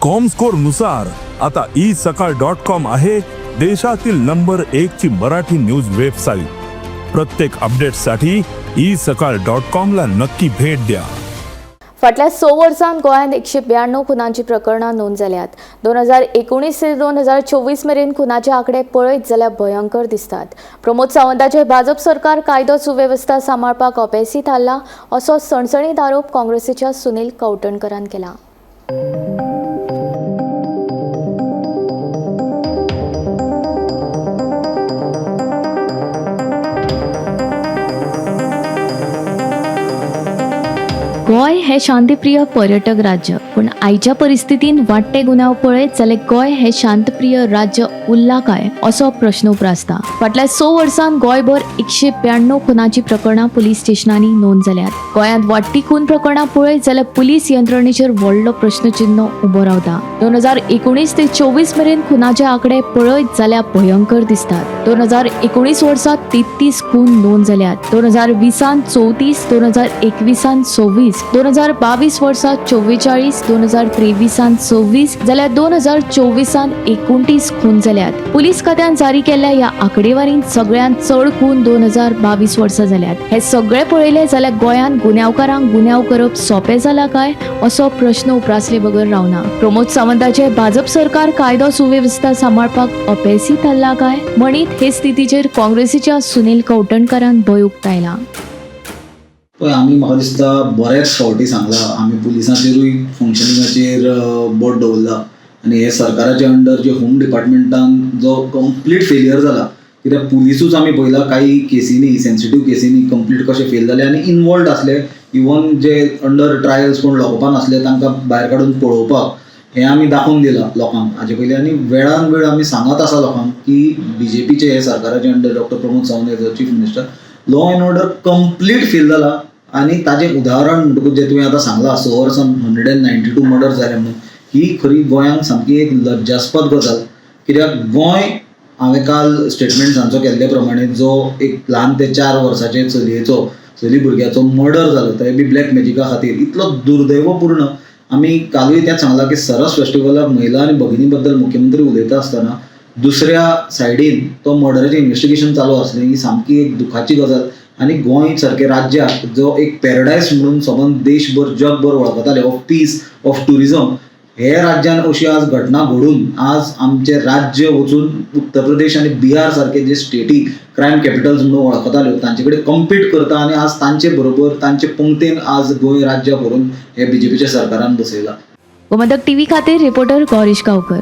Comscore नुसार आता isakal.com आहे देशातील नंबर 1 ची मराठी न्यूज वेबसाईट। प्रत्येक अपडेटसाठी isakal.com ला नक्की भेट द्या। फाटल्या 6 वर्सांत गोंयांत 192 खुनांची प्रकरणां नोंद जाल्यात। 2019 ते 2024 मेरेन खुनाचे आंकडे पळयत जाल्यार भयंकर दिसतात। प्रमोद सावंताचे भाजप सरकार कायदो सुवेवस्था सांबाळपाक अपेसीत हाडला असो सणसणीत आरोप काँग्रेसीच्या सुनील कौटणकरान केला। गोंय हे शांतीप्रिय पर्यटक राज्य, पण आयच्या परिस्थितीन वाडटे गुन्यांव पळयत जाल्यार गोंय हे शांतप्रिय राज्य उरला काय असो प्रश्न उप्रासता। फाटल्या 6 वर्सांत गोंयभर 192 खुनांची प्रकरणां पुलीस स्टेशनांनी नोंद जाल्यात। गोंयांत वाडटी खून प्रकरणां पळयत जाल्यार पुलीस यंत्रणेचेर व्हडलो प्रश्नचिन्ह उबो रावता। 2019 ते 24 मेरेन खुनाचे आंकडे पळयत जाल्यार भयंकर दिसतात। 2019 वर्सा 33 खून नोंद जाल्यात। 2020 34, 2021 26, 2022 वर्सा 44, 2023 26 जाल्यार 2024 29 खून जाल्यात। पुलीस खात्यान जारी केल्ल्या ह्या आंकडेवारीन सगळ्यांत चड खून 2022 वर्सा जाल्यात। हे सगळे पळयले जाल्यार गोंयांत गुन्यांवकारांक गुन्यांव करप सोंपें जाला काय असो प्रश्न उप्रासले बगर रावना। प्रमोद सावंताचे भाजप सरकार कायदो सुवेवस्था सांबाळपाक अपेसीत हाडला काय म्हणीत हे स्थितीचेर काँग्रेसीच्या सुनील कौटणकरान भंय उक्तायला। पळय आमी म्हाका दिसता बऱ्याच फावटी सांगला आमी पुलिसांचेरूय फंक्शनिंगाचेर बोट दवरला आनी हे सरकाराच्या अंडर जे होम डिपार्टमेंटान जो कंप्लीट फेलियर जाला, कित्याक पुलिसूच आमी पळयला काही केसींनी सेन्सिटीव केसींनी कंप्लीट कशे फेल जाले आनी इनवॉल्ड आसले। इवन जे अंडर ट्रायल्स कोण लोकपान आसले तांकां भायर काडून पळोवपाक हें आमी दाखोवन दिलां लोकांक हाजे पयलीं। आनी वेळान वेळ आमी सांगत आसा लोकांक की BJPचे हे सरकाराचे under doctor Pramod Sawant as chief minister law and order complete fail जाला। आनी ताजें उदाहरण म्हणटकूच जे तुवें आतां सांगलां 6 वर्सांत 192 मर्डर जाले म्हणून, ही खरी गोंयांक सामकी एक लज्जास्पद गजाल। कित्याक गोंय हांवें काल स्टेटमेंट सांजचो केल्ले प्रमाणे जो एक ल्हान ते 4 वर्साचे चली भुरग्याचो मर्डर जालो तें बी ब्लॅक मॅजिका खातीर इतलो दुर्दैवपूर्ण। आमी कालूय तेंच सांगलां की सरस फेस्टिवलाक महिला आनी भगिनी बद्दल मुख्यमंत्री उलयता आसतना दुसऱ्या सायडीन तो मर्डराचें इन्व्हेस्टिगेशन चालू आसलें, ही सामकी एक दुखाची गजाल। आनी गोंय सारके राज्याक जो एक पॅराडायस म्हणून सबंद देशभर जगभर वळखताले ऑफ पीस ऑफ टुरिजम, हे राज्यान अशी आज घटना घडून आज आमचे राज्य वचून उत्तर प्रदेश आनी बिहार सारखे जे स्टेटी क्रायम कॅपिटल्स म्हणून वळखताल्यो तांचे कडेन कम्पीट करता आनी आज तांचे बरोबर तांचे पंक्तेन आज गोंय राज्य व्हरून हे BJPच्या सरकारान बसयला। गोमंतक TV खातीर रिपोर्टर गौरीश गांवकर।